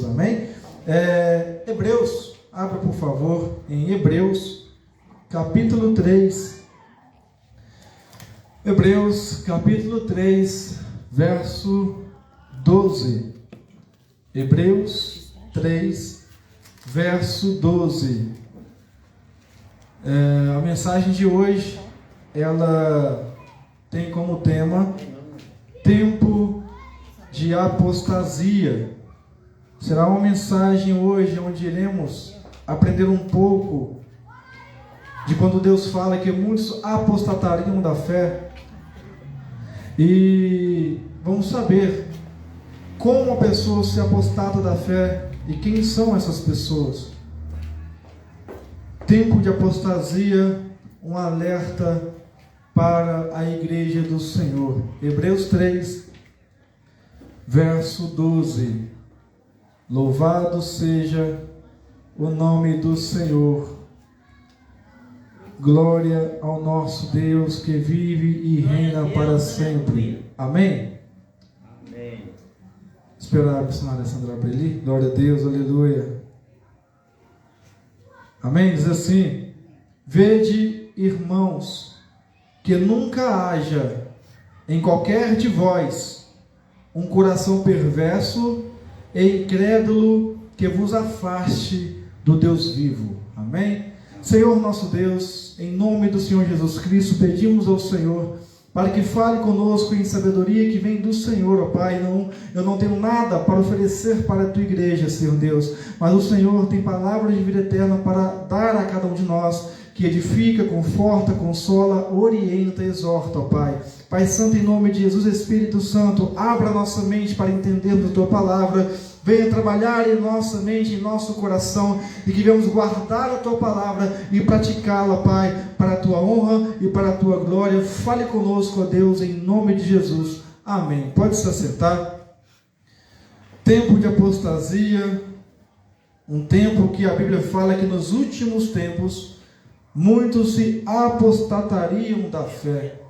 Amém? Hebreus, abra por favor em Hebreus, capítulo 3. Hebreus, capítulo 3, verso 12. Hebreus 3, verso 12. A mensagem de hoje, ela tem como tema tempo de apostasia. Será uma mensagem hoje onde iremos aprender um pouco de quando Deus fala que muitos apostatariam da fé. E vamos saber como a pessoa se apostata da fé e quem são essas pessoas. Tempo de apostasia, um alerta para a igreja do Senhor. Hebreus 3, verso 12. Louvado seja o nome do Senhor. Glória ao nosso Deus que vive e reina para sempre. Amém? Amém. Esperar a missionária Sandra abrir ali. Glória a Deus, aleluia. Amém? Diz assim: vede, irmãos, que nunca haja em qualquer de vós um coração perverso e incrédulo que vos afaste do Deus vivo. Amém? Senhor nosso Deus, em nome do Senhor Jesus Cristo, pedimos ao Senhor para que fale conosco em sabedoria que vem do Senhor, ó Pai. Eu não tenho nada para oferecer para a Tua igreja, Senhor Deus, mas o Senhor tem palavras de vida eterna para dar a cada um de nós, que edifica, conforta, consola, orienta e exorta, ó Pai. Pai Santo, em nome de Jesus, Espírito Santo, abra nossa mente para entendermos a Tua palavra. Venha trabalhar em nossa mente, em nosso coração, e que venhamos guardar a Tua palavra e praticá-la, Pai, para a Tua honra e para a Tua glória. Fale conosco, ó Deus, em nome de Jesus. Amém. Pode se assentar. Tempo de apostasia, um tempo que a Bíblia fala que nos últimos tempos muitos se apostatariam da fé.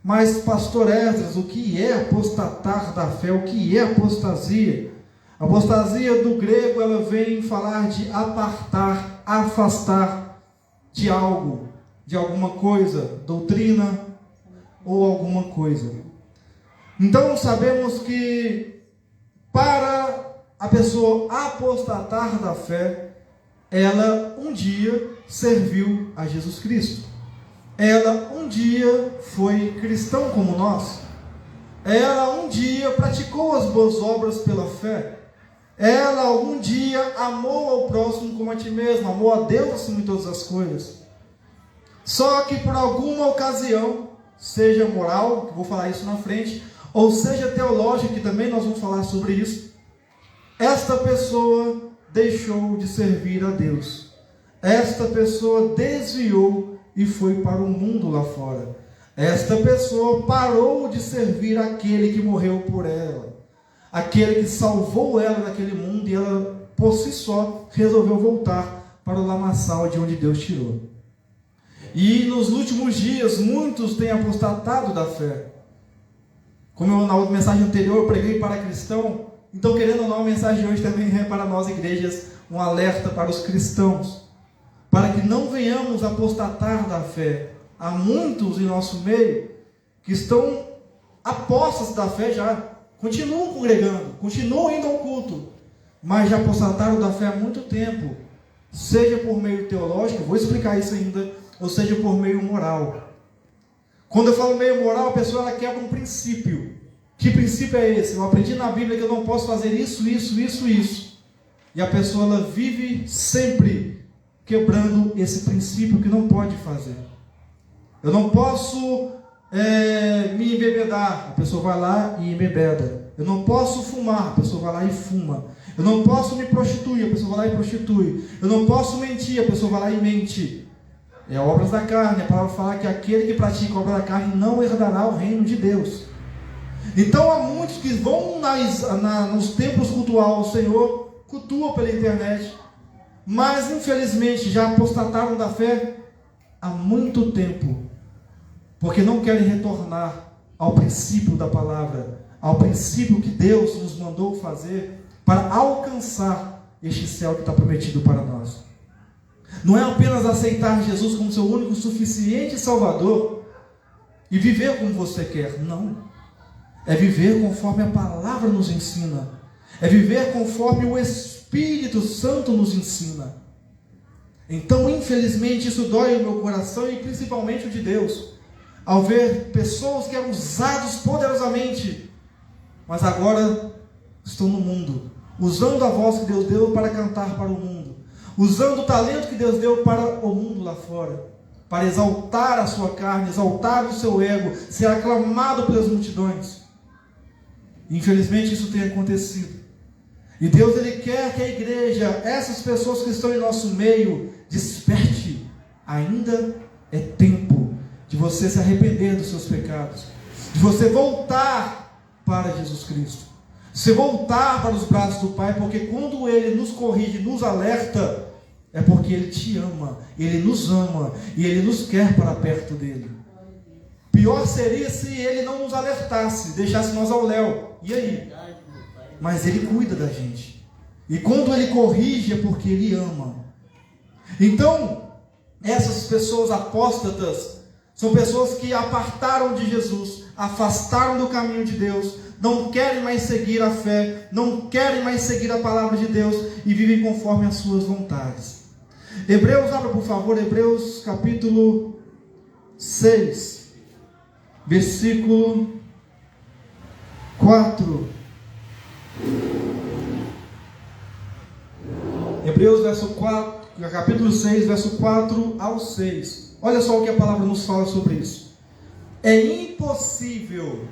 Mas, pastor Esdras, o que é apostatar da fé? O que é apostasia? A apostasia do grego, ela vem falar de apartar, afastar de algo, de alguma coisa, doutrina ou alguma coisa. Então sabemos que para a pessoa apostatar da fé, ela um dia serviu a Jesus Cristo. Ela um dia foi cristão como nós. Ela um dia praticou as boas obras pela fé. Ela algum dia amou ao próximo como a ti mesmo, amou a Deus acima de todas as coisas. Só que por alguma ocasião, seja moral, que vou falar isso na frente, ou seja teológica, que também nós vamos falar sobre isso, esta pessoa deixou de servir a Deus. Esta pessoa desviou e foi para o mundo lá fora. Esta pessoa parou de servir aquele que morreu por ela, aquele que salvou ela daquele mundo, e ela, por si só, resolveu voltar para o lamaçal de onde Deus tirou. E nos últimos dias, muitos têm apostatado da fé. Como na mensagem anterior eu preguei para cristão, então, querendo ou não, a mensagem de hoje também é para nós igrejas, um alerta para os cristãos, para que não venhamos apostatar da fé. Há muitos em nosso meio que estão apostas da fé já, continuam congregando, continuam indo ao culto, mas já apostataram da fé há muito tempo, seja por meio teológico, vou explicar isso ainda, ou seja por meio moral. Quando eu falo meio moral, a pessoa ela quebra um princípio. Que princípio é esse? Eu aprendi na Bíblia que eu não posso fazer isso. E a pessoa ela vive sempre quebrando esse princípio que não pode fazer. Eu não posso me embebedar, a pessoa vai lá e embebeda. Eu não posso fumar, a pessoa vai lá e fuma. Eu não posso me prostituir, a pessoa vai lá e prostitui. Eu não posso mentir, a pessoa vai lá e mente. É obras da carne. A palavra fala que aquele que pratica a obra da carne não herdará o reino de Deus. Então há muitos que vão nos templos cultuar ao Senhor, cultuam pela internet, mas infelizmente já apostataram da fé há muito tempo, porque não querem retornar ao princípio da palavra, ao princípio que Deus nos mandou fazer, para alcançar este céu que está prometido para nós. Não é apenas aceitar Jesus como seu único suficiente Salvador e viver como você quer, não. É viver conforme a palavra nos ensina. É viver conforme o Espírito Santo nos ensina. Então, infelizmente, isso dói o meu coração e principalmente o de Deus, ao ver pessoas que eram usadas poderosamente, mas agora estão no mundo, usando a voz que Deus deu para cantar para o mundo, usando o talento que Deus deu para o mundo lá fora, para exaltar a sua carne, exaltar o seu ego, ser aclamado pelas multidões. Infelizmente isso tem acontecido. E Deus, Ele quer que a igreja, essas pessoas que estão em nosso meio, desperte. Ainda é tempo de você se arrepender dos seus pecados, de você voltar para Jesus Cristo, de você voltar para os braços do Pai, porque quando Ele nos corrige, nos alerta, é porque Ele te ama, Ele nos ama e Ele nos quer para perto dEle. Pior seria se Ele não nos alertasse, deixasse nós ao léu. E aí? Mas Ele cuida da gente. E quando Ele corrige é porque Ele ama. Então, essas pessoas apóstatas são pessoas que apartaram de Jesus, afastaram do caminho de Deus, não querem mais seguir a fé, não querem mais seguir a palavra de Deus e vivem conforme as suas vontades. Hebreus, abra por favor, Hebreus capítulo 6, versículo 4. Hebreus capítulo 6, verso 4 ao 6. Olha só o que a palavra nos fala sobre isso. É impossível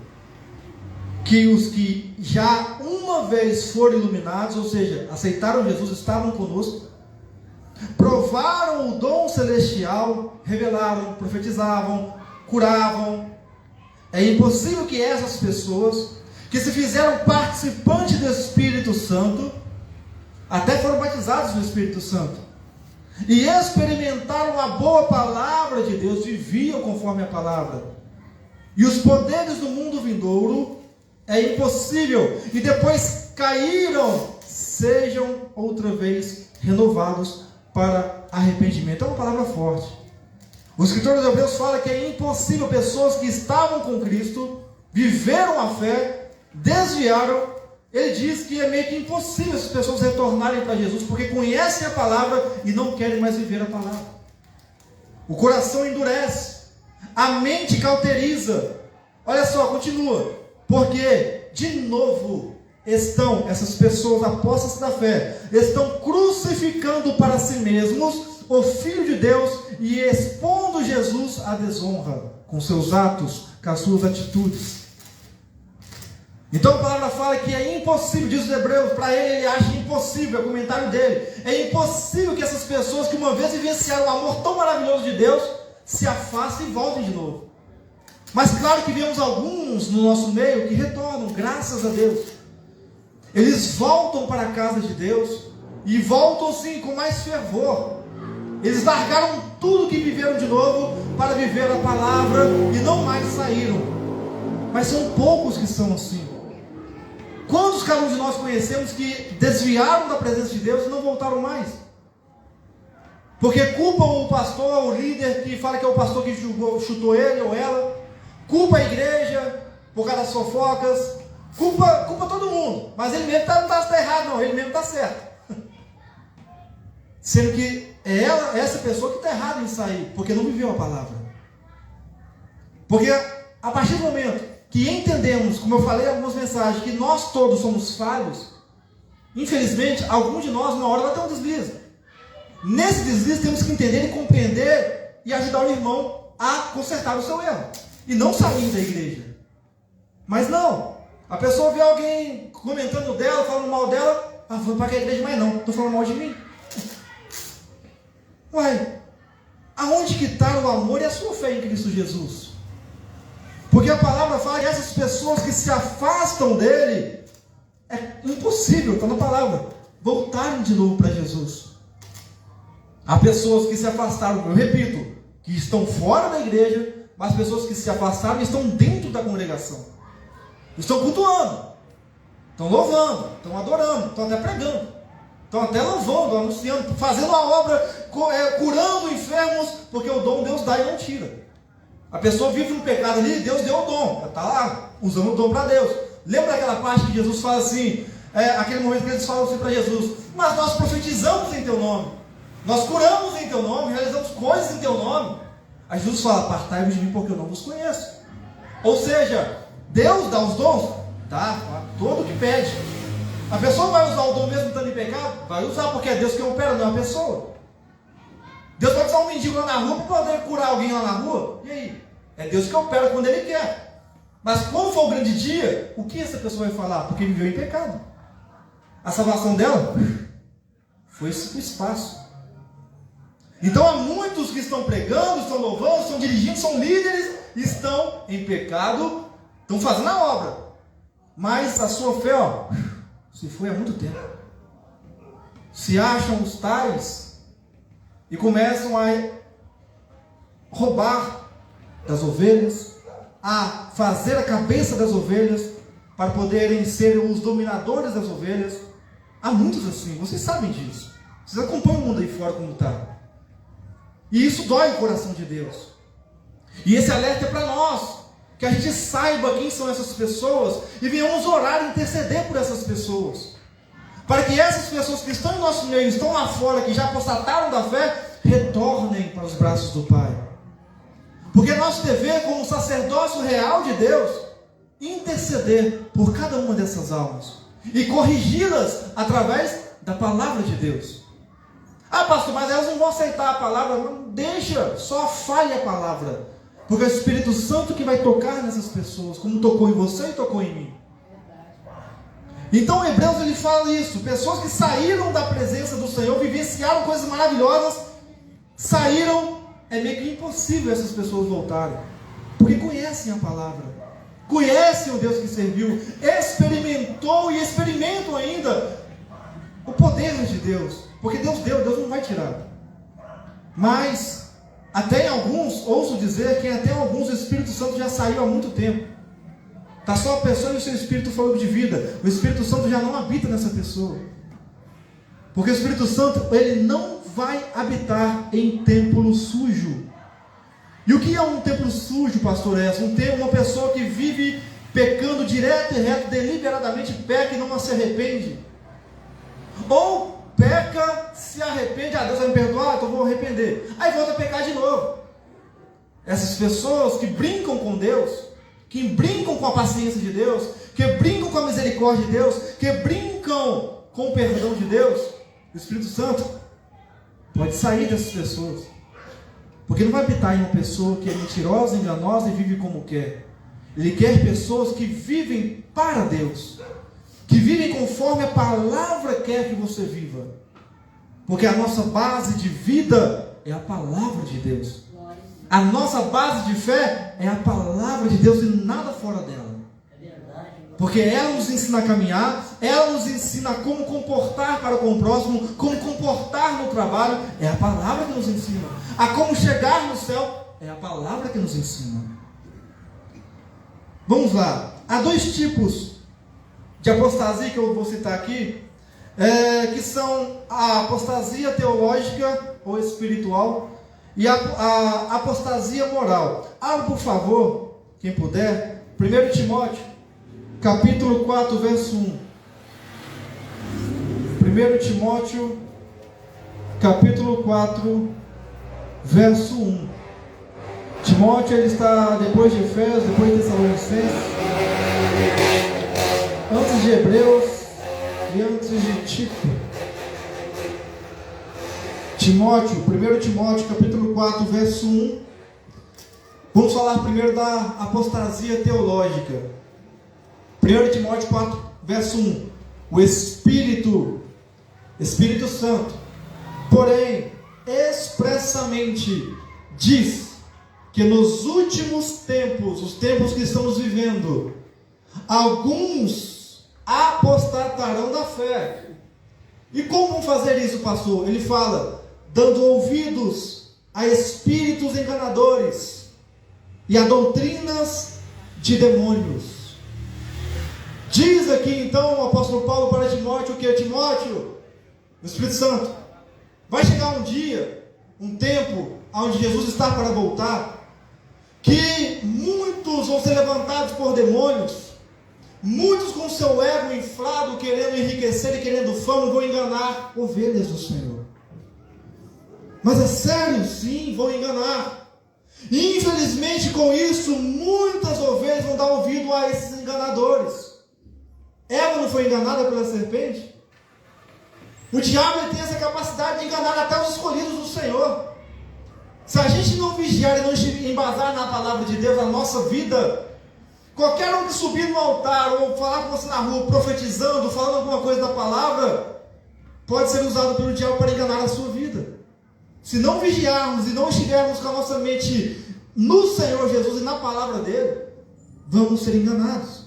que os que já uma vez foram iluminados, ou seja, aceitaram Jesus, estavam conosco, provaram o dom celestial, revelaram, profetizavam, curavam. É impossível que essas pessoas, que se fizeram participantes do Espírito Santo, até foram batizados no Espírito Santo, e experimentaram a boa palavra de Deus, viviam conforme a palavra, e os poderes do mundo vindouro, é impossível, e depois caíram, sejam outra vez renovados para arrependimento. É uma palavra forte. O escritor dos Hebreus fala que é impossível pessoas que estavam com Cristo, viveram a fé, desviaram. Ele diz que é meio que impossível essas pessoas retornarem para Jesus, porque conhecem a palavra e não querem mais viver a palavra. O coração endurece, a mente cauteriza. Olha só, continua. Porque, de novo, essas pessoas apóstatas da fé, estão crucificando para si mesmos o Filho de Deus e expondo Jesus à desonra, com seus atos, com as suas atitudes. Então a palavra fala que é impossível, diz os Hebreus, para ele acha impossível, é o comentário dele, é impossível que essas pessoas que uma vez vivenciaram o amor tão maravilhoso de Deus, se afastem e voltem de novo. Mas claro que vemos alguns no nosso meio que retornam, graças a Deus. Eles voltam para a casa de Deus, e voltam sim com mais fervor. Eles largaram tudo que viveram de novo, para viver a palavra, e não mais saíram. Mas são poucos que são assim. Quantos cada um de nós conhecemos que desviaram da presença de Deus e não voltaram mais? Porque culpam o pastor, o líder que fala que é o pastor que chutou ele ou ela, culpa a igreja por causa das fofocas, culpa todo mundo, mas ele mesmo não está errado não, ele mesmo está certo. Sendo que é essa pessoa que está errada em sair, porque não viveu a palavra. Porque a partir do momento que entendemos, como eu falei em algumas mensagens, que nós todos somos falhos, infelizmente, alguns de nós, uma hora vai ter um deslize. Nesse deslize, temos que entender e compreender e ajudar o irmão a consertar o seu erro. E não sair da igreja. Mas não. A pessoa vê alguém comentando dela, falando mal dela, vou para a igreja, mas não, estou falando mal de mim. Uai, aonde que está o amor e a sua fé em Cristo Jesus? Porque a palavra fala que essas pessoas que se afastam dele, é impossível, está na palavra, voltarem de novo para Jesus. Há pessoas que se afastaram, eu repito, que estão fora da igreja, mas pessoas que se afastaram e estão dentro da congregação. Estão cultuando. estão louvando, estão adorando, estão até pregando, estão até louvando, anunciando, fazendo a obra, curando enfermos, porque o dom Deus dá e não tira. A pessoa vive no pecado ali, Deus deu o dom, ela está lá, usando o dom para Deus. Lembra aquela parte que Jesus fala assim, aquele momento que eles falam assim para Jesus: mas nós profetizamos em teu nome, nós curamos em teu nome, realizamos coisas em teu nome. Aí Jesus fala: apartai-vos de mim, porque eu não vos conheço. Ou seja, Deus dá os dons? Dá, todo que pede. A pessoa vai usar o dom mesmo estando em pecado? Vai usar, porque é Deus que opera, não é a pessoa. Deus vai usar um mendigo lá na rua para poder curar alguém lá na rua? E aí? É Deus que opera quando Ele quer. Mas quando for o grande dia, o que essa pessoa vai falar? Porque viveu em pecado. A salvação dela foi esse espaço. Então há muitos que estão pregando, estão louvando, estão dirigindo, são líderes, estão em pecado, estão fazendo a obra. Mas a sua fé, se foi há muito tempo. Se acham os tais e começam a roubar das ovelhas, a fazer a cabeça das ovelhas, para poderem ser os dominadores das ovelhas. Há muitos assim, vocês sabem disso. Vocês acompanham o mundo aí fora como está. E isso dói o coração de Deus. E esse alerta é para nós, que a gente saiba quem são essas pessoas e venhamos orar e interceder por essas pessoas, para que essas pessoas que estão em nosso meio, estão lá fora, que já apostataram da fé, retornem para os braços do Pai. Porque nosso dever como sacerdócio real de Deus, interceder por cada uma dessas almas e corrigi-las através da palavra de Deus. Ah, pastor, mas elas não vão aceitar a palavra. Não, deixa, só fale a palavra, porque é o Espírito Santo que vai tocar nessas pessoas, como tocou em você e tocou em mim. Então Hebreus ele fala isso, pessoas que saíram da presença do Senhor, vivenciaram coisas maravilhosas, saíram, é meio que impossível essas pessoas voltarem, porque conhecem a palavra, conhecem o Deus que serviu, experimentou e experimentam ainda o poder de Deus, porque Deus deu, Deus não vai tirar. Mas até em alguns, ouso dizer que até em alguns o Espírito Santo já saiu há muito tempo. Está só a pessoa e o seu Espírito falando de vida. O Espírito Santo já não habita nessa pessoa, porque o Espírito Santo ele não vai habitar em templo sujo. E o que é um templo sujo, pastor Essa? Uma pessoa que vive pecando direto e reto, deliberadamente peca e não se arrepende. Ou peca, se arrepende, Deus vai me perdoar, então vou arrepender. Aí volta a pecar de novo. Essas pessoas que brincam com Deus, que brincam com a paciência de Deus, que brincam com a misericórdia de Deus, que brincam com o perdão de Deus, o Espírito Santo pode sair dessas pessoas, porque não vai habitar em uma pessoa que é mentirosa, enganosa e vive como quer. Ele quer pessoas que vivem para Deus, que vivem conforme a palavra quer que você viva, porque a nossa base de vida é a palavra de Deus. A nossa base de fé é a palavra de Deus e nada fora dela. Porque ela nos ensina a caminhar, ela nos ensina como comportar para com o próximo, como comportar no trabalho, é a palavra que nos ensina. A como chegar no céu, é a palavra que nos ensina. Vamos lá. Há dois tipos de apostasia que eu vou citar aqui, que são a apostasia teológica ou espiritual e a apostasia moral. Abra, por favor, quem puder, 1 Timóteo, capítulo 4, verso 1. 1 Timóteo, capítulo 4, verso 1. Timóteo, ele está depois de Efésios, depois de Tessalonicenses, antes de Hebreus e antes de Tito. Timóteo, 1 Timóteo, capítulo 4, verso 1. Vamos falar primeiro da apostasia teológica. 1 Timóteo 4, verso 1. O Espírito Santo, porém, expressamente diz que nos últimos tempos, os tempos que estamos vivendo, alguns apostatarão da fé. E como vão fazer isso, pastor? Ele fala, dando ouvidos a espíritos enganadores e a doutrinas de demônios. Diz diz aqui então o apóstolo Paulo para Timóteo que Timóteo, o Espírito Santo, vai chegar um dia, um tempo, onde Jesus está para voltar, que muitos vão ser levantados por demônios, muitos com seu ego inflado, querendo enriquecer e querendo fama, vão enganar ovelhas do Senhor. Mas é sério, sim, vão enganar. E infelizmente com isso, muitas ovelhas vão dar ouvido a esses enganadores. Eva não foi enganada pela serpente? O diabo ele tem essa capacidade de enganar até os escolhidos do Senhor. Se a gente não vigiar e não embasar na palavra de Deus, a nossa vida, qualquer um que subir no altar ou falar com você na rua, profetizando, falando alguma coisa da palavra, pode ser usado pelo diabo para enganar a sua vida. Se não vigiarmos e não estivermos com a nossa mente no Senhor Jesus e na palavra dele, vamos ser enganados.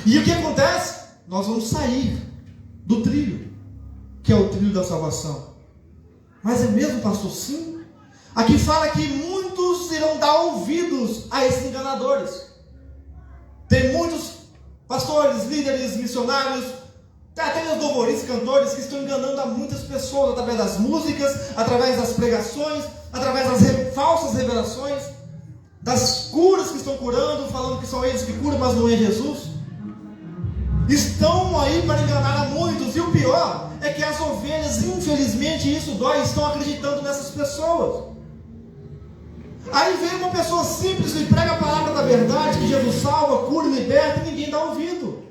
E o que acontece? Nós vamos sair do trilho, que é o trilho da salvação. Mas é mesmo, pastor? Sim. Aqui fala que muitos irão dar ouvidos a esses enganadores. Tem muitos pastores, líderes, missionários, até os louvoristas, cantores que estão enganando a muitas pessoas através das músicas, através das pregações, através das falsas revelações, das curas que estão curando, falando que são eles que curam, mas não é Jesus. Estão aí para enganar a muitos, e o pior é que as ovelhas, infelizmente, isso dói, estão acreditando nessas pessoas. Aí vem uma pessoa simples e prega a palavra da verdade, que Jesus salva, cura, liberta, e ninguém dá ouvido.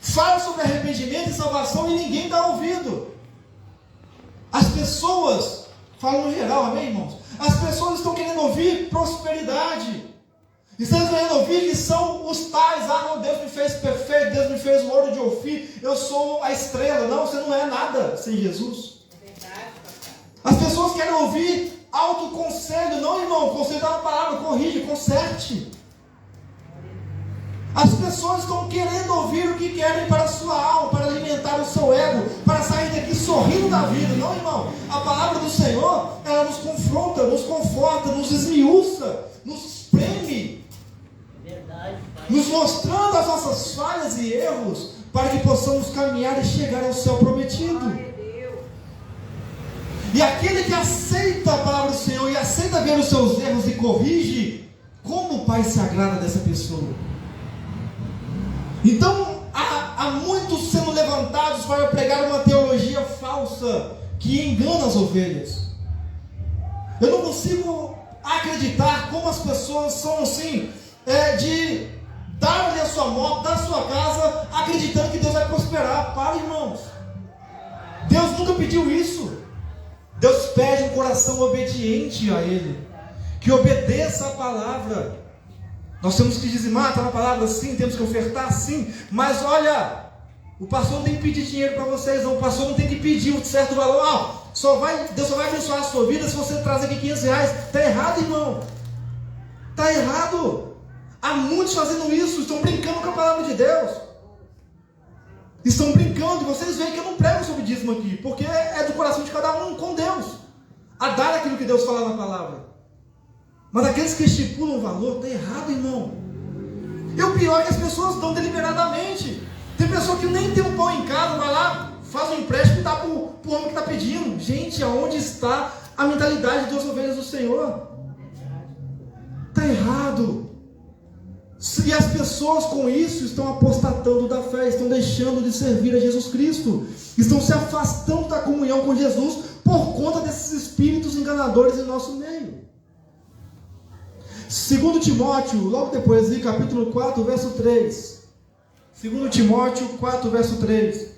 Fala sobre arrependimento e salvação e ninguém dá ouvido. As pessoas, falo no geral, amém, irmãos? As pessoas estão querendo ouvir prosperidade. Estão querendo ouvir que são os tais. Não, Deus me fez perfeito, Deus me fez o ouro de Ofir, eu sou a estrela. Não, você não é nada sem Jesus. As pessoas querem ouvir autoconselho. Não, irmão, conselho está na palavra, corrige, conserte. As pessoas estão querendo ouvir o que querem para a sua alma, para alimentar o seu ego, para sair daqui sorrindo da vida. Não, irmão, a palavra do Senhor, ela nos confronta, nos conforta, nos esmiuça, nos espreme, nos mostrando as nossas falhas e erros, para que possamos caminhar e chegar ao céu prometido. E aquele que aceita a palavra do Senhor e aceita ver os seus erros e corrige, como o Pai se agrada dessa pessoa? Então, há muitos sendo levantados para pregar uma teologia falsa que engana as ovelhas. Eu não consigo acreditar como as pessoas são assim, de dar-lhe a sua moto, dar a sua casa, acreditando que Deus vai prosperar. Para, irmãos. Deus nunca pediu isso. Deus pede um coração obediente a Ele, que obedeça a palavra. Nós temos que dizimar, está na palavra sim, temos que ofertar sim, mas olha, o pastor não tem que pedir dinheiro para vocês, não. O pastor não tem que pedir um certo valor. Deus só vai abençoar a sua vida se você trazer aqui R$500. Está errado, irmão. Está errado. Há muitos fazendo isso, estão brincando com a palavra de Deus. Estão brincando, e vocês veem que eu não prego sobre dízimo aqui, porque é do coração de cada um com Deus, a dar aquilo que Deus fala na palavra. Mas aqueles que estipulam o valor, está errado, irmão. E o pior é que as pessoas dão deliberadamente. Tem pessoa que nem tem um pão em casa, vai lá, faz um empréstimo e dá para o homem que está pedindo. Gente, aonde está a mentalidade das ovelhas do Senhor? Está errado. E as pessoas com isso estão apostatando da fé, estão deixando de servir a Jesus Cristo, estão se afastando da comunhão com Jesus por conta desses espíritos enganadores em nosso meio. 2 Timóteo, logo depois, capítulo 4, verso 3. 2 Timóteo 4, verso 3.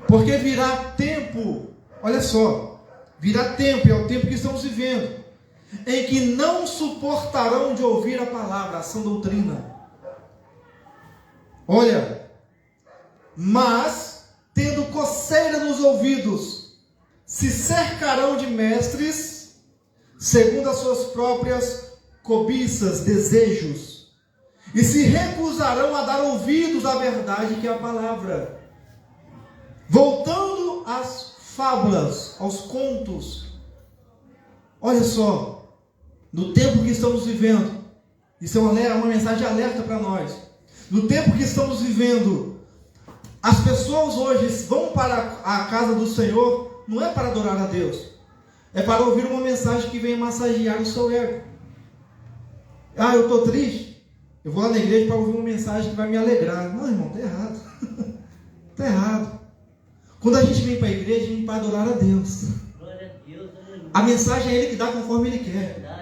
Porque virá tempo, olha só, virá tempo, é o tempo que estamos vivendo, em que não suportarão de ouvir a palavra, a sã doutrina. Olha, mas, tendo coceira nos ouvidos, se cercarão de mestres, segundo as suas próprias cobiças, desejos, e se recusarão a dar ouvidos à verdade que é a palavra, voltando às fábulas, aos contos. Olha só, no tempo que estamos vivendo, Isso é uma mensagem de alerta para nós. No tempo que estamos vivendo, as pessoas hoje vão para a casa do Senhor, não é para adorar a Deus, é para ouvir uma mensagem que venha massagear o seu ego. Eu estou triste, eu vou lá na igreja para ouvir uma mensagem que vai me alegrar. Não, irmão, está errado. Está errado. Quando a gente vem para a igreja, a gente vem para adorar a Deus. A mensagem é Ele que dá conforme Ele quer.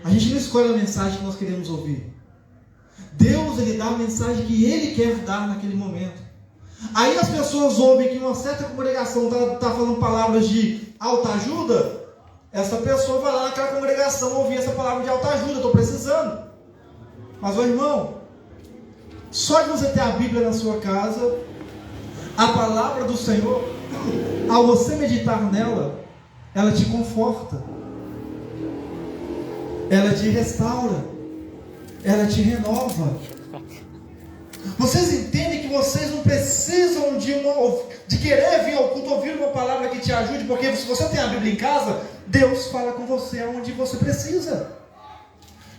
A gente não escolhe a mensagem que nós queremos ouvir. Deus, Ele dá a mensagem que Ele quer dar naquele momento. Aí as pessoas ouvem que uma certa congregação está falando palavras de autoajuda. Essa pessoa vai lá naquela congregação ouvir essa palavra de autoajuda. Estou precisando. Mas, irmão, só de você ter a Bíblia na sua casa, a palavra do Senhor, ao você meditar nela, ela te conforta, ela te restaura, ela te renova. Vocês entendem que vocês não precisam de querer vir ao culto ouvir uma palavra que te ajude, porque se você tem a Bíblia em casa, Deus fala com você onde você precisa.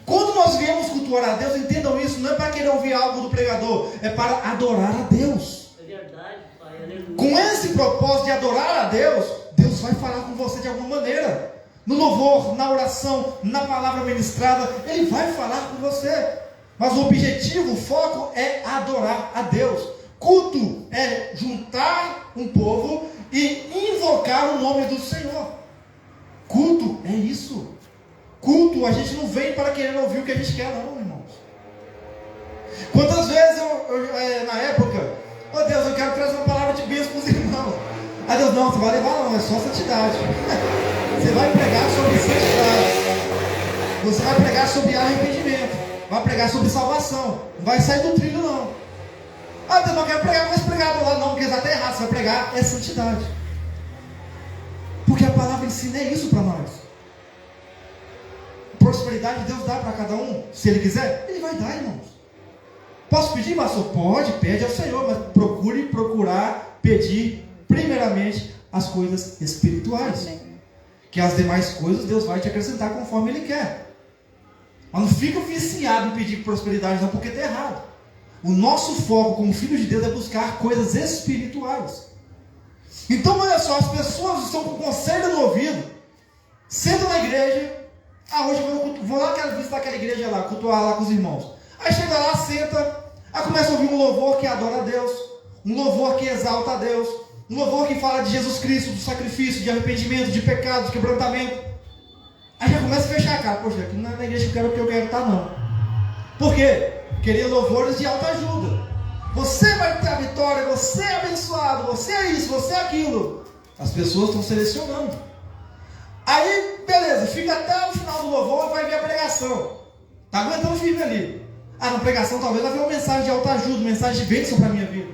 Quando nós viemos cultuar a Deus, entendam isso, não é para querer ouvir algo do pregador, é para adorar a Deus. É verdade, Pai. Com esse propósito de adorar a Deus, Deus vai falar com você de alguma maneira. No louvor, na oração, na palavra ministrada, Ele vai falar com você. Mas o objetivo, o foco é adorar a Deus. Culto é juntar um povo e invocar o nome do Senhor. Culto é isso. Culto, a gente não vem para querer ouvir o que a gente quer, não, irmãos. Quantas vezes na época, Deus, eu quero trazer uma palavra de bênção para os irmãos. Deus, não, você vai levar não, é só santidade. Você vai pregar sobre santidade. Você vai pregar sobre arrependimento. Vai pregar sobre salvação. Não vai sair do trilho, não. Deus, não quero pregar, mas pregar do lado não, porque está até errado. Você vai pregar é santidade. Porque a palavra ensina é isso para nós. Prosperidade Deus dá para cada um. Se Ele quiser, Ele vai dar, irmãos. Posso pedir, pastor? Pode, pede ao Senhor, mas procurar pedir primeiramente as coisas espirituais. Amém. Que as demais coisas Deus vai te acrescentar conforme Ele quer. Mas não fica viciado em pedir prosperidade não, porque está errado. O nosso foco como filho de Deus é buscar coisas espirituais. Então olha só, as pessoas estão com o conselho no ouvido, sentam na igreja. Hoje eu vou lá, quero visitar aquela igreja lá, cultuar lá com os irmãos. Aí chega lá, senta, aí começa a ouvir um louvor que adora a Deus, um louvor que exalta a Deus, um louvor que fala de Jesus Cristo, do sacrifício, de arrependimento, de pecado, de quebrantamento. Aí já começa a fechar a cara. Poxa, aqui não é na igreja que eu quero estar, não. Por quê? Queria louvores de autoajuda. Você vai ter a vitória, você é abençoado, você é isso, você é aquilo. As pessoas estão selecionando. Aí, beleza, fica até o final do louvor e vai ver a pregação. Está aguentando firme ali. Na pregação talvez vai ver uma mensagem de autoajuda, mensagem de bênção para a minha vida.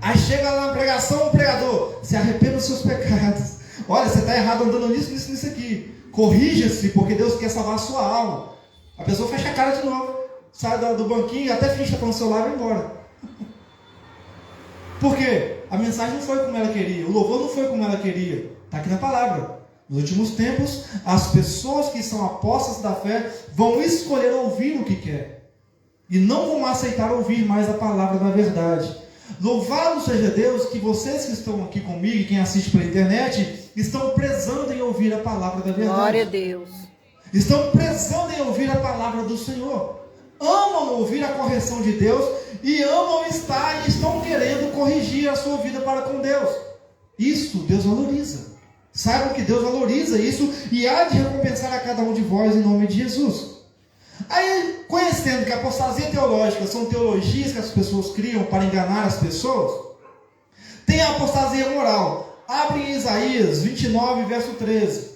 Aí chega lá na pregação, o pregador, se arrependa dos seus pecados. Olha, você está errado andando nisso aqui. Corrija-se, porque Deus quer salvar a sua alma. A pessoa fecha a cara de novo, sai do banquinho, até finge que está falando no celular e vai embora. Por quê? A mensagem não foi como ela queria, o louvor não foi como ela queria. Está aqui na palavra. Nos últimos tempos, as pessoas que são apostas da fé vão escolher ouvir o que quer. E não vão aceitar ouvir mais a palavra da verdade. Louvado seja Deus que vocês que estão aqui comigo, e quem assiste pela internet, estão prezando em ouvir a palavra da verdade. Glória a Deus. Estão prezando em ouvir a palavra do Senhor. Amam ouvir a correção de Deus e amam estar e estão querendo corrigir a sua vida para com Deus. Isso Deus valoriza. Saibam que Deus valoriza isso e há de recompensar a cada um de vós em nome de Jesus. Aí, conhecendo que a apostasia teológica são teologias que as pessoas criam para enganar as pessoas, tem a apostasia moral. Abre em Isaías 29, verso 13.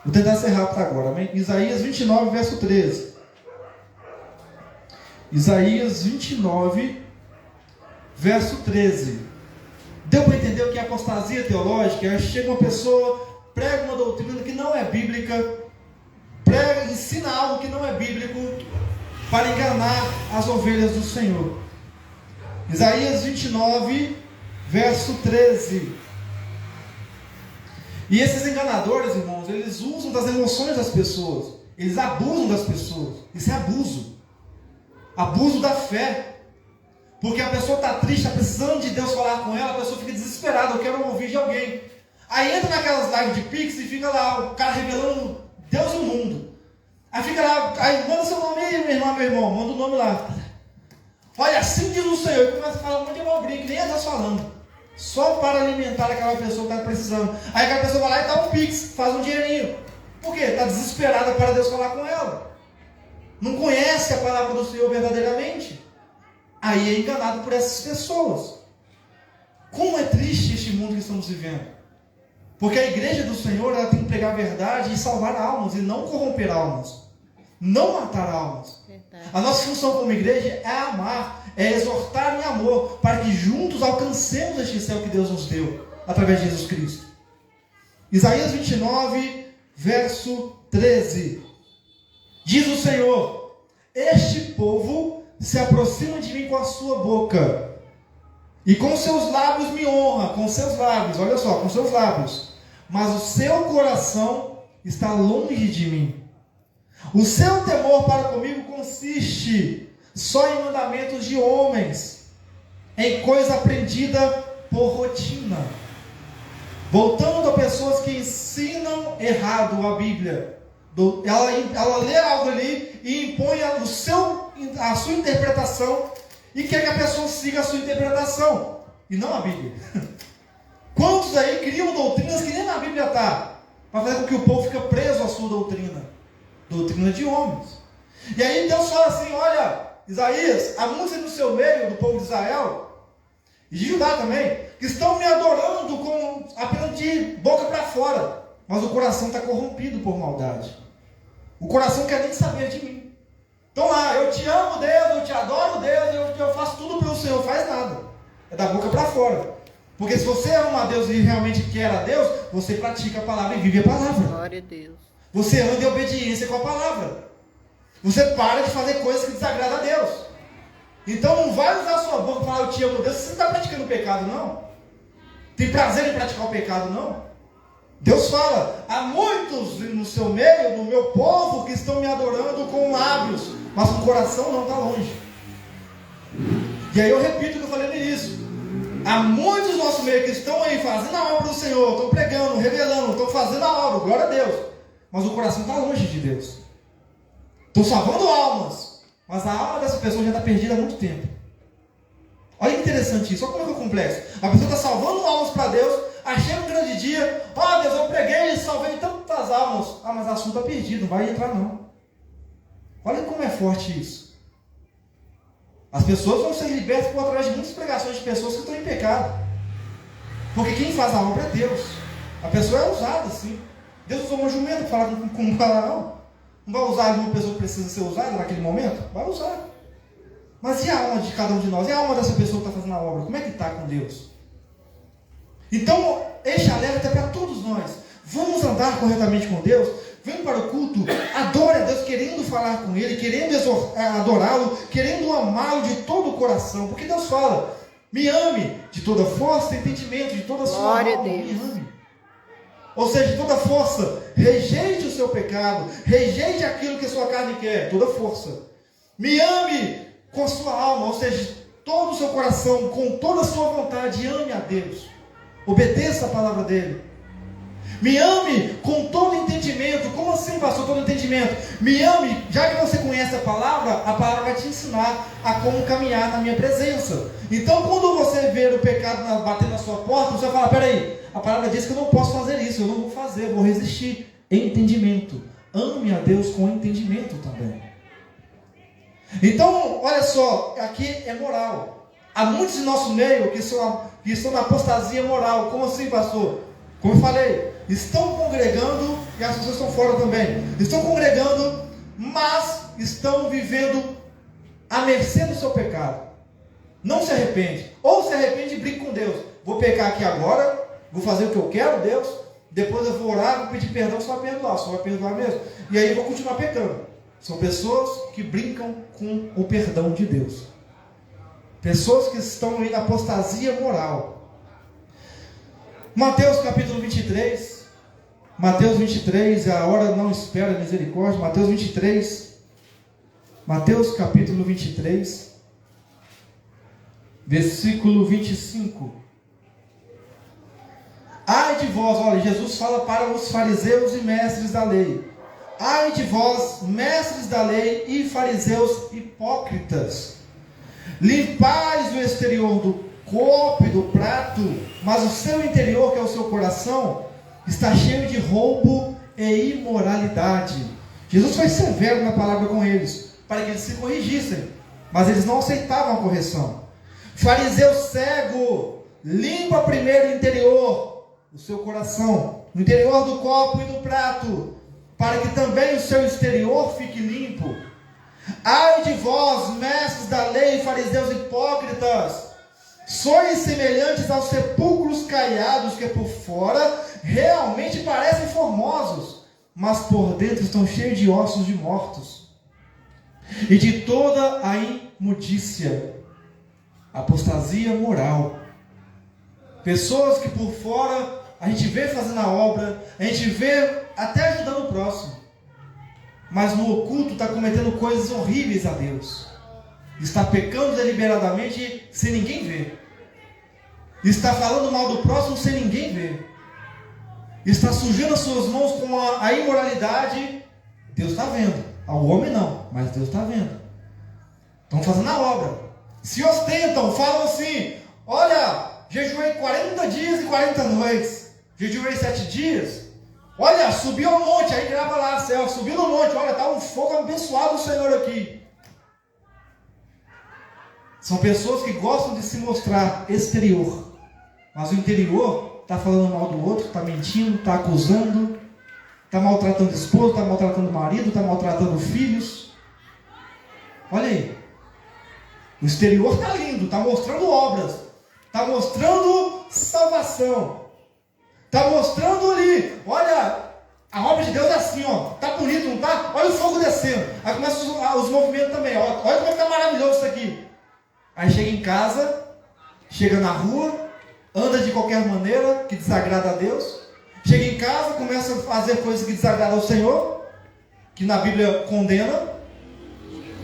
Vou tentar ser rápido agora, amém? Isaías 29, verso 13. Isaías 29, verso 13. Deu para entender o que é apostasia teológica? Chega uma pessoa, prega uma doutrina que não é bíblica, ensina algo que não é bíblico, para enganar as ovelhas do Senhor. Isaías 29, verso 13. E esses enganadores, irmãos, eles usam das emoções das pessoas. Eles abusam das pessoas. Isso é abuso. Abuso da fé. Porque a pessoa está triste, está precisando de Deus falar com ela, a pessoa fica desesperada, eu quero ouvir de alguém. Aí entra naquelas lives de Pix e fica lá, o cara revelando Deus e o mundo. Aí fica lá, aí manda seu nome aí, meu irmão, manda o nome lá. Olha, assim diz o Senhor, e começa a falar um monte de abobrinha, que nem é Deus falando. Só para alimentar aquela pessoa que está precisando. Aí aquela pessoa vai lá e dá um Pix, faz um dinheirinho. Por quê? Está desesperada para Deus falar com ela. Não conhece a palavra do Senhor verdadeiramente. Aí é enganado por essas pessoas. Como é triste este mundo que estamos vivendo. Porque a igreja do Senhor, ela tem que pregar a verdade e salvar almas, e não corromper almas. Não matar almas. Verdade. A nossa função como igreja é amar, é exortar em amor, para que juntos alcancemos este céu que Deus nos deu, através de Jesus Cristo. Isaías 29, verso 13. Diz o Senhor: este povo se aproxima de mim com a sua boca, e com seus lábios me honra, com seus lábios, olha só, com seus lábios, mas o seu coração está longe de mim. O seu temor para comigo consiste só em mandamentos de homens, em coisa aprendida por rotina. Voltando a pessoas que ensinam errado a Bíblia. Ela lê algo ali e impõe a sua interpretação e quer que a pessoa siga a sua interpretação e não a Bíblia. Quantos aí criam doutrinas que nem na Bíblia está, para fazer com que o povo fique preso à sua doutrina de homens. E aí Deus fala assim: olha, Isaías, há muitos no seu meio, do povo de Israel e de Judá também, que estão me adorando apenas de boca para fora, mas o coração está corrompido por maldade. O coração quer nem saber de mim. Então lá, eu te amo, Deus, eu te adoro, Deus, eu faço tudo pelo Senhor, faz nada. É da boca para fora. Porque se você ama a Deus e realmente quer a Deus, você pratica a palavra e vive a palavra. Glória a Deus. Você anda em obediência com a palavra. Você para de fazer coisas que desagradam a Deus. Então não vai usar a sua boca para falar eu te amo, Deus, se você está praticando o pecado, não. Tem prazer em praticar o pecado, não. Deus fala: há muitos no seu meio, no meu povo, que estão me adorando com lábios, mas o coração não está longe. E aí eu repito o que eu falei no início: há muitos no nosso meio que estão aí fazendo a obra do Senhor, estão pregando, revelando, estão fazendo a obra, glória a Deus, mas o coração está longe de Deus. Estão salvando almas, mas a alma dessa pessoa já está perdida há muito tempo. Olha que interessante isso, olha como é que é complexo. A pessoa está salvando almas para Deus, achei um grande dia, Deus, eu preguei e salvei tantas almas. Mas o assunto está perdido, não vai entrar não. Olha como é forte isso. As pessoas vão ser libertas por através de muitas pregações de pessoas que estão em pecado. Porque quem faz a obra é Deus. A pessoa é usada assim. Deus usou uma jumenta para falar com um Faraó. Não vai usar uma pessoa que precisa ser usada naquele momento? Vai usar. Mas e a alma de cada um de nós? E a alma dessa pessoa que está fazendo a obra? Como é que está com Deus? Então, este alerta é para todos nós. Vamos andar corretamente com Deus. Vem para o culto, adore a Deus, querendo falar com Ele, querendo adorá-lo, querendo amá-lo de todo o coração. Porque Deus fala: me ame de toda força e entendimento, de toda a sua alma, me ame. Ou seja, de toda força, rejeite o seu pecado, rejeite aquilo que a sua carne quer, toda força. Me ame com a sua alma, ou seja, todo o seu coração, com toda a sua vontade, ame a Deus. Obedeça a palavra dele. Me ame com todo entendimento. Como assim, pastor, todo entendimento? Me ame, já que você conhece a palavra vai te ensinar a como caminhar na minha presença. Então, quando você ver o pecado batendo na sua porta, você vai falar: peraí, a palavra diz que eu não posso fazer isso, eu não vou fazer, eu vou resistir. Entendimento. Ame a Deus com entendimento também. Então, olha só, aqui é moral. Há muitos em nosso meio que estão na apostasia moral. Como assim, pastor? Como eu falei, estão congregando, e as pessoas estão fora também, estão congregando, mas estão vivendo à mercê do seu pecado. Não se arrepende, ou se arrepende e briga com Deus. Vou pecar aqui agora, vou fazer o que eu quero, Deus, depois eu vou orar, vou pedir perdão, só vai perdoar mesmo, e aí eu vou continuar pecando. São pessoas que brincam com o perdão de Deus. Pessoas que estão aí na apostasia moral. Mateus capítulo 23, Mateus 23, a hora não espera misericórdia. Mateus 23, Mateus capítulo 23, versículo 25. Ai de vós, olha, Jesus fala para os fariseus e mestres da lei. Ai de vós, mestres da lei e fariseus hipócritas, limpais o exterior do copo e do prato, mas o seu interior, que é o seu coração, está cheio de roubo e imoralidade. Jesus foi severo na palavra com eles, para que eles se corrigissem, mas eles não aceitavam a correção. Fariseu cego, limpa primeiro o interior, o seu coração, no interior do copo e do prato, para que também o seu exterior fique limpo. Ai de vós, mestres da lei, fariseus hipócritas, sois semelhantes aos sepulcros caiados, que por fora realmente parecem formosos, mas por dentro estão cheios de ossos de mortos, e de toda a imundícia, apostasia moral. Pessoas que por fora a gente vê fazendo a obra, a gente vê até ajudando o próximo, mas no oculto está cometendo coisas horríveis a Deus. Está pecando deliberadamente sem ninguém ver. Está falando mal do próximo sem ninguém ver. Está sujando as suas mãos com a imoralidade. Deus está vendo. Ao homem não, mas Deus está vendo. Estão fazendo a obra. Se ostentam, falam assim: olha, jejuei 40 dias e 40 noites. Jejuei 7 dias. Olha, subiu ao monte, aí grava lá, céu, subiu no monte, olha, está um fogo abençoado do Senhor aqui. São pessoas que gostam de se mostrar exterior, mas o interior está falando mal do outro, está mentindo, está acusando, está maltratando o esposo, está maltratando o marido, está maltratando filhos. Olha aí, o exterior está lindo, está mostrando obras, está mostrando salvação. Está mostrando ali, olha, a obra de Deus é assim, ó, está bonito, não está? Olha o fogo descendo. Aí começam os movimentos também, olha como é que está maravilhoso isso aqui. Aí chega em casa, chega na rua, anda de qualquer maneira que desagrada a Deus. Chega em casa, começa a fazer coisas que desagradam ao Senhor, que na Bíblia condena.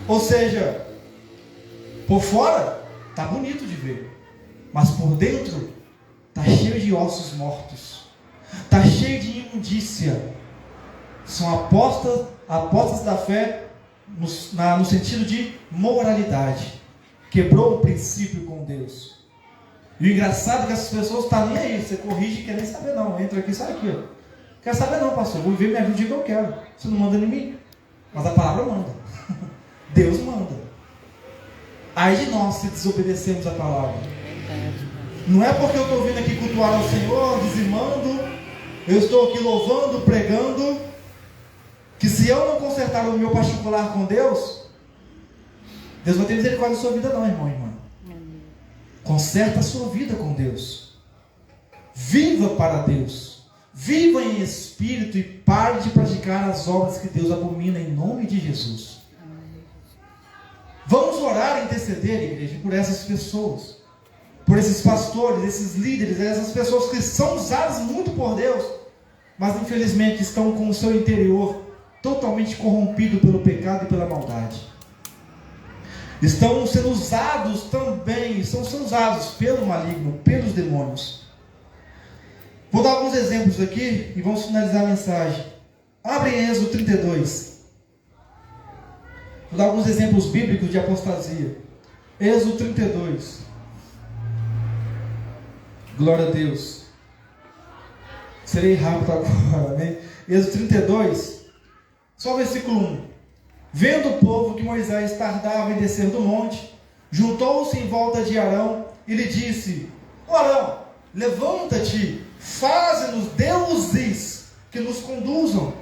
Ou seja, por fora está bonito de ver, mas por dentro está cheio de ossos mortos. Está cheio de imundícia. São apostas da fé no sentido de moralidade. Quebrou o princípio com Deus. E o engraçado é que essas pessoas estão nem aí. Você corrige e quer nem saber não. Entra aqui, sai aqui. Ó. Quer saber não, pastor. Vou viver minha vida do jeito que eu quero. Você não manda em mim. Mas a palavra manda. Deus manda. Ai de nós se desobedecemos a palavra. Não é porque eu estou vindo aqui cultuar ao Senhor, dizimando, eu estou aqui louvando, pregando, que se eu não consertar o meu particular com Deus, Deus vai ter misericórdia da sua vida não, irmão e irmã. Conserta a sua vida com Deus. Viva para Deus. Viva em espírito e pare de praticar as obras que Deus abomina em nome de Jesus. Vamos orar e interceder, igreja, por essas pessoas. Por esses pastores, esses líderes, essas pessoas que são usadas muito por Deus, mas infelizmente estão com o seu interior totalmente corrompido pelo pecado e pela maldade. Estão sendo usados também, estão sendo usados pelo maligno, pelos demônios. Vou dar alguns exemplos aqui e vamos finalizar a mensagem. Abre em Êxodo 32. Vou dar alguns exemplos bíblicos de apostasia. Êxodo 32. Glória a Deus. Serei rápido agora, amém? Êxodo 32, só o versículo 1. Vendo o povo que Moisés tardava em descer do monte, juntou-se em volta de Arão e lhe disse: Arão, levanta-te, faze-nos deuses que nos conduzam.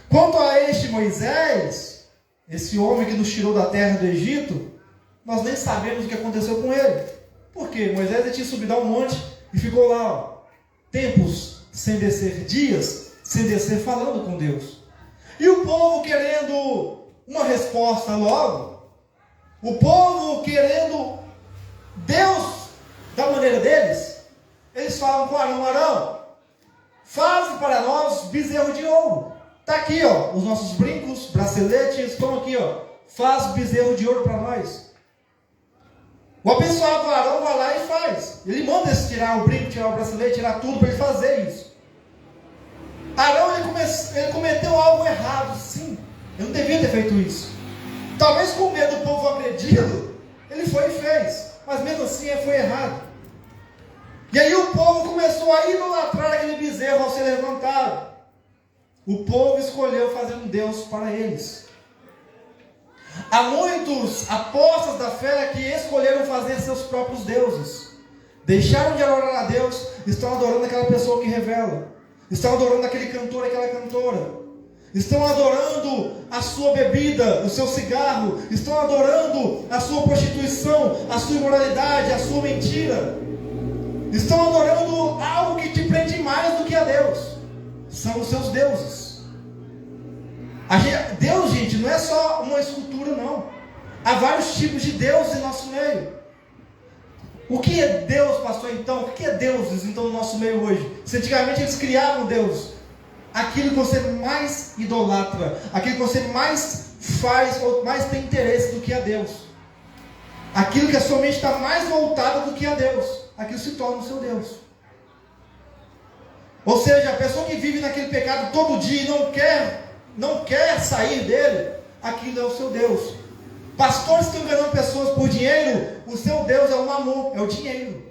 Quanto a este Moisés, esse homem que nos tirou da terra do Egito, nós nem sabemos o que aconteceu com ele. Por quê? Moisés tinha subido ao monte e ficou lá, ó, tempos sem descer, dias sem descer, falando com Deus. E o povo querendo uma resposta logo, o povo querendo Deus da maneira deles, eles falam com Arão: Arão, Faze para nós bezerro de ouro. Está aqui, ó, os nossos brincos, braceletes, estão aqui, ó. Faz bezerro de ouro para nós. O abençoado Arão vai lá e faz. Ele manda eles tirar o brinco, tirar o bracelete, tirar tudo para ele fazer isso. Arão, ele cometeu algo errado, sim. Ele não devia ter feito isso. Talvez com medo do povo agredi-lo, ele foi e fez. Mas mesmo assim, foi errado. E aí o povo começou a idolatrar aquele bezerro ao ser levantado. O povo escolheu fazer um Deus para eles. Há muitos apóstolos da fé que escolheram fazer seus próprios deuses. Deixaram de adorar a Deus, estão adorando aquela pessoa que revela. Estão adorando aquele cantor, aquela cantora. Estão adorando a sua bebida, o seu cigarro. Estão adorando a sua prostituição, a sua imoralidade, a sua mentira. Estão adorando algo que te prende mais do que a Deus. São os seus deuses. Deus, gente, não é só uma escultura, não. Há vários tipos de deuses em nosso meio. O que é Deus, pastor, então? O que é deuses, então, no nosso meio hoje? Se antigamente eles criavam Deus, aquilo que você mais idolatra, aquilo que você mais faz, ou mais tem interesse do que a Deus. Aquilo que a sua mente está mais voltada do que a Deus, aquilo se torna o seu Deus. Ou seja, a pessoa que vive naquele pecado todo dia e não quer sair dele, aquilo é o seu Deus. Pastores que estão enganando pessoas por dinheiro, o seu Deus é o amor, é o dinheiro.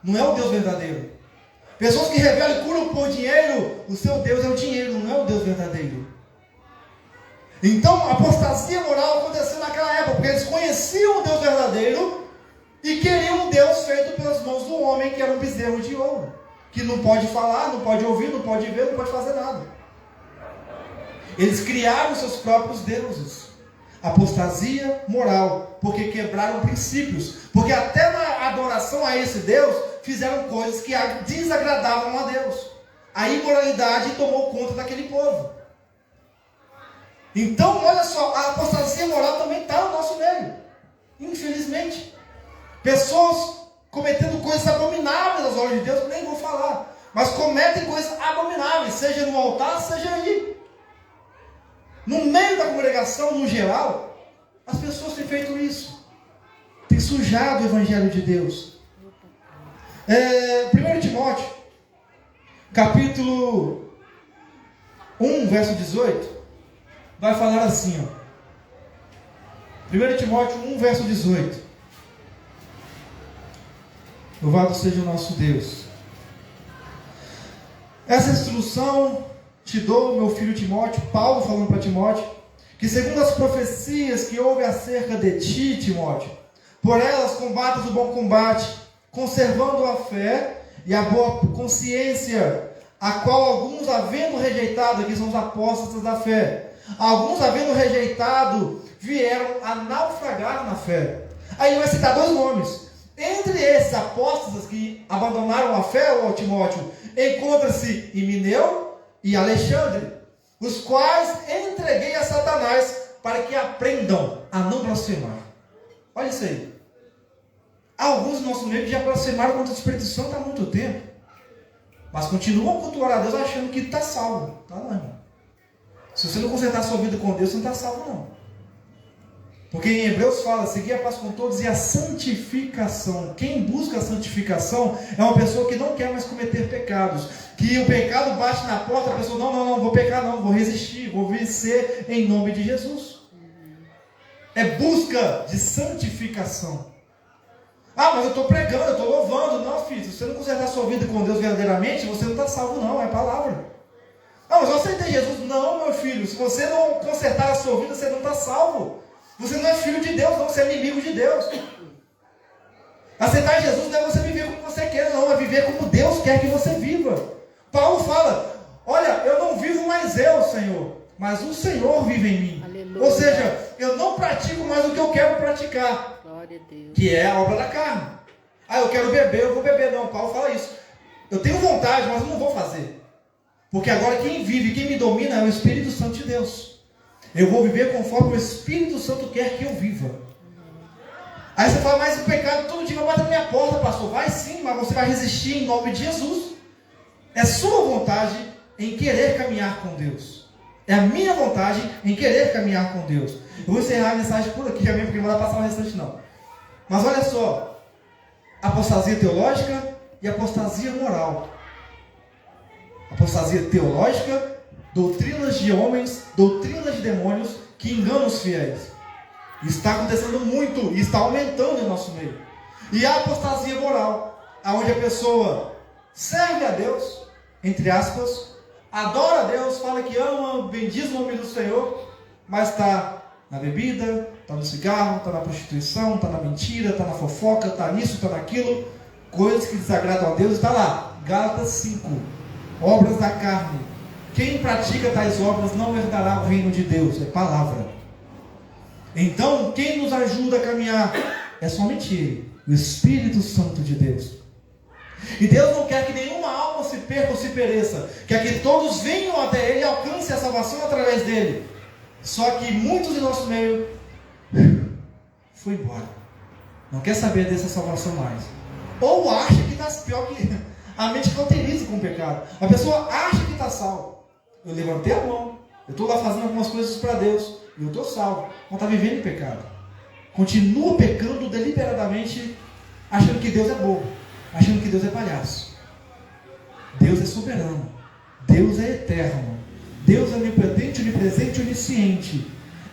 Não é o Deus verdadeiro. Pessoas que revelam e curam por dinheiro, o seu Deus é o dinheiro, não é o Deus verdadeiro. Então, a apostasia moral aconteceu naquela época, porque eles conheciam o Deus verdadeiro e queriam um Deus feito pelas mãos do homem, que era um bezerro de ouro, que não pode falar, não pode ouvir, não pode ver, não pode fazer nada. Eles criaram seus próprios deuses. Apostasia moral, porque quebraram princípios, porque até na adoração a esse Deus, fizeram coisas que desagradavam a Deus. A imoralidade tomou conta daquele povo. Então, olha só, a apostasia moral também está no nosso meio, infelizmente. Pessoas cometendo coisas abomináveis aos olhos de Deus, nem vou falar, mas cometem coisas abomináveis, seja no altar, seja aí. No meio da congregação, no geral, as pessoas têm feito isso. Têm sujado o Evangelho de Deus. 1 Timóteo, capítulo 1, verso 18, vai falar assim, ó. 1 Timóteo 1, verso 18. Louvado seja o nosso Deus. Essa instrução te dou, meu filho Timóteo, Paulo falando para Timóteo, que segundo as profecias que houve acerca de ti, Timóteo, por elas combatas o bom combate, conservando a fé e a boa consciência, a qual alguns havendo rejeitado, aqui são os apóstolos da fé, alguns havendo rejeitado, vieram a naufragar na fé. Aí ele vai citar dois nomes. Entre esses apóstolos que abandonaram a fé, ó Timóteo, encontra-se Himeneu e Alexandre, os quais entreguei a Satanás para que aprendam a não blasfemar. Olha isso aí. Alguns do nosso meio que já blasfemaram contra o Espírito Santo há muito tempo, mas continuam a cultuar a Deus achando que está salvo. Tá, não, irmão. Se você não consertar a sua vida com Deus, você não está salvo, não. Porque em Hebreus fala, seguir a paz com todos e a santificação. Quem busca a santificação é uma pessoa que não quer mais cometer pecados. Que o pecado bate na porta, a pessoa, não vou pecar não, vou resistir, vou vencer em nome de Jesus. É busca de santificação. Ah, mas eu estou pregando, eu estou louvando. Não, filho, se você não consertar a sua vida com Deus verdadeiramente, você não está salvo não, é palavra. Ah, mas eu aceitei Jesus. Não, meu filho, se você não consertar a sua vida, você não está salvo. Você não é filho de Deus, não, você é inimigo de Deus. Aceitar Jesus não é você viver como você quer, não, é viver como Deus quer que você viva. Paulo fala, olha, eu não vivo mais eu, Senhor, mas o Senhor vive em mim. Aleluia. Ou seja, eu não pratico mais o que eu quero praticar. Glória a Deus. Que é a obra da carne. Ah, eu quero beber, eu vou beber. Não, Paulo fala isso. Eu tenho vontade, mas eu não vou fazer. Porque agora quem vive, quem me domina é o Espírito Santo de Deus. Eu vou viver conforme o Espírito Santo quer que eu viva. Aí você fala, mas o pecado todo dia vai bater na minha porta, pastor. Vai sim, mas você vai resistir em nome de Jesus. É sua vontade em querer caminhar com Deus. É a minha vontade em querer caminhar com Deus. Eu vou encerrar a mensagem por aqui também, porque não vai passar o restante não. Mas olha só, apostasia teológica e apostasia moral. Apostasia teológica, doutrinas de homens, doutrinas de demônios que enganam os fiéis. Está acontecendo muito e está aumentando em nosso meio. E a apostasia moral, onde a pessoa serve a Deus, entre aspas, adora a Deus, fala que ama, bendiz o nome do Senhor, mas está na bebida, está no cigarro, está na prostituição, está na mentira, está na fofoca, está nisso, está naquilo, coisas que desagradam a Deus. Está lá, Gálatas 5, obras da carne. Quem pratica tais obras não herdará o reino de Deus. É palavra. Então, quem nos ajuda a caminhar é somente Ele, o Espírito Santo de Deus. E Deus não quer que nenhuma alma se perca ou se pereça, quer que todos venham até Ele e alcancem a salvação através dele. Só que muitos de nosso meio foi embora, não quer saber dessa salvação mais, ou acha que está pior, que a mente cauteriza com o pecado. A pessoa acha que está salvo. Eu levantei a mão, eu estou lá fazendo algumas coisas para Deus, e eu estou salvo, não está vivendo em pecado, continua pecando deliberadamente, achando que Deus é bobo, achando que Deus é palhaço. Deus é soberano, Deus é eterno, Deus é onipotente, onipresente, onisciente.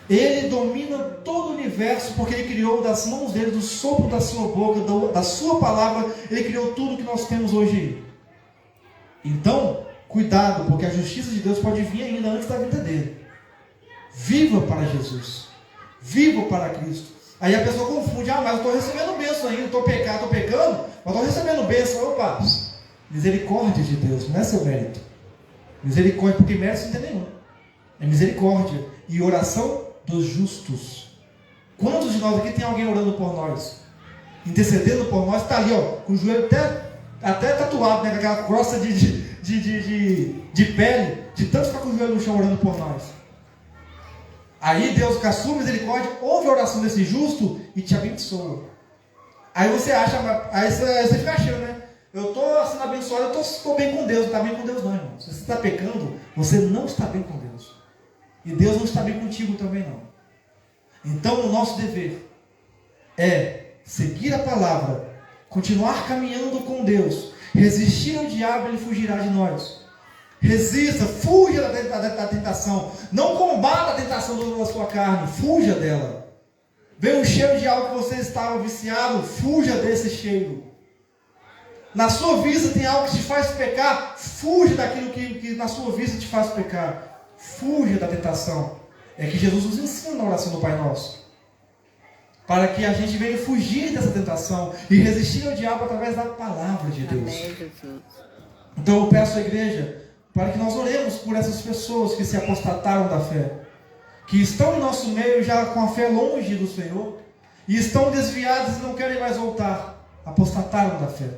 Ele domina todo o universo, porque Ele criou das mãos dele, do sopro da sua boca, da sua palavra, Ele criou tudo que nós temos hoje. Então, cuidado, porque a justiça de Deus pode vir ainda antes da vida dele. Viva para Jesus, viva para Cristo. Aí a pessoa confunde: mas eu estou recebendo bênção ainda, estou pecando, mas estou recebendo bênção. Opa, misericórdia de Deus, não é seu mérito. Misericórdia, porque mérito não tem nenhum. É misericórdia e oração dos justos. Quantos de nós aqui tem alguém orando por nós, intercedendo por nós? Está ali, com o joelho até tatuado, com aquela crosta de pele, de tanto ficar com o joelho no chão orando por nós. Aí Deus, com a sua misericórdia, ouve a oração desse justo e te abençoa. Aí você acha, aí você fica achando, né? Eu estou sendo abençoado, eu estou bem com Deus. Não está bem com Deus não, irmão. Se você está pecando, você não está bem com Deus. E Deus não está bem contigo também não. Então o nosso dever é seguir a palavra, continuar caminhando com Deus, resistir ao diabo e ele fugirá de nós. Resista, fuja da tentação. Não combata a tentação da sua carne, fuja dela. Vem um cheiro de algo que você estava viciado, fuja desse cheiro. Na sua vista tem algo que te faz pecar, fuja daquilo que na sua vista te faz pecar. Fuja da tentação. É que Jesus nos ensina na oração do Pai Nosso, para que a gente venha fugir dessa tentação e resistir ao diabo através da palavra de Deus. Amém, Jesus. Então eu peço à igreja para que nós oremos por essas pessoas que se apostataram da fé, que estão em nosso meio já com a fé longe do Senhor, e estão desviadas e não querem mais voltar, apostataram da fé.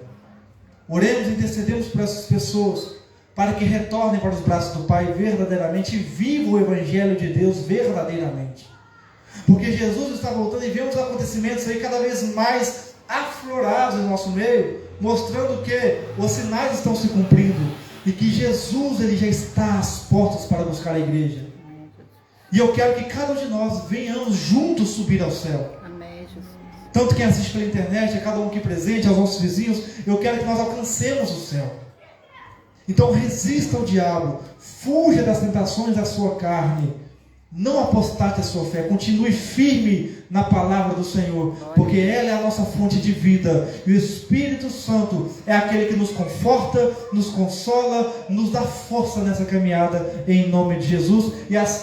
Oremos e intercedemos por essas pessoas, para que retornem para os braços do Pai verdadeiramente e vivam o Evangelho de Deus verdadeiramente. Porque Jesus está voltando e vemos acontecimentos aí cada vez mais aflorados no nosso meio, mostrando que os sinais estão se cumprindo e que Jesus ele já está às portas para buscar a igreja. E eu quero que cada um de nós venhamos juntos subir ao céu. Amém, Jesus. Tanto quem assiste pela internet, a cada um aqui presente, aos nossos vizinhos, eu quero que nós alcancemos o céu. Então resista ao diabo, fuja das tentações da sua carne, não apostate a sua fé, continue firme na palavra do Senhor, porque ela é a nossa fonte de vida, e o Espírito Santo é aquele que nos conforta, nos consola, nos dá força nessa caminhada, em nome de Jesus. E as